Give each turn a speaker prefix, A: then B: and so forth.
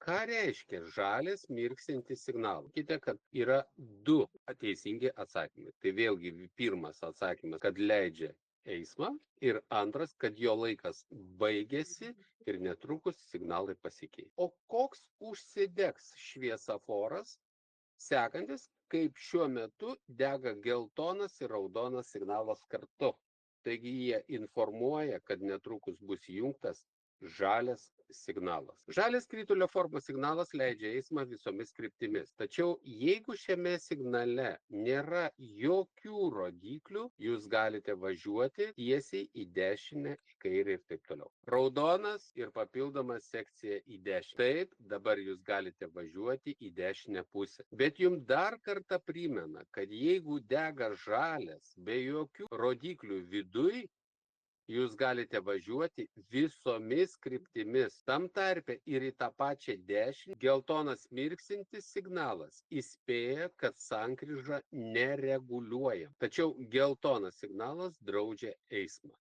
A: Ką reiškia žalias mirksintis signalas? Sakykite, kad yra du teisingi atsakymai. Tai vėlgi pirmas atsakymas, kad leidžia eismą, ir antras, kad jo laikas baigėsi ir netrukus signalai pasikeis. O koks užsidegs šviesoforas sekantis, kaip šiuo metu dega geltonas ir raudonas signalas kartu? Taigi jie informuoja, kad netrukus bus įjungtas žalias signalas. Žalias skritulio formos signalas leidžia eismą visomis kryptimis. Tačiau jeigu šiame signale nėra jokių rodiklių, jūs galite važiuoti tiesiai į dešinę, į kairę ir taip toliau. Raudonas ir papildoma sekcija į dešinę. Taip, dabar jūs galite važiuoti į dešinę pusę. Bet jums dar kartą primena, kad jeigu dega žalias be jokių rodiklių viduj, jūs galite važiuoti visomis kryptimis. Tam tarpe ir į tą pačią dešinę geltonas mirksintis signalas įspėja, kad sankryža nereguliuoja. Tačiau geltonas signalas draudžia eismą.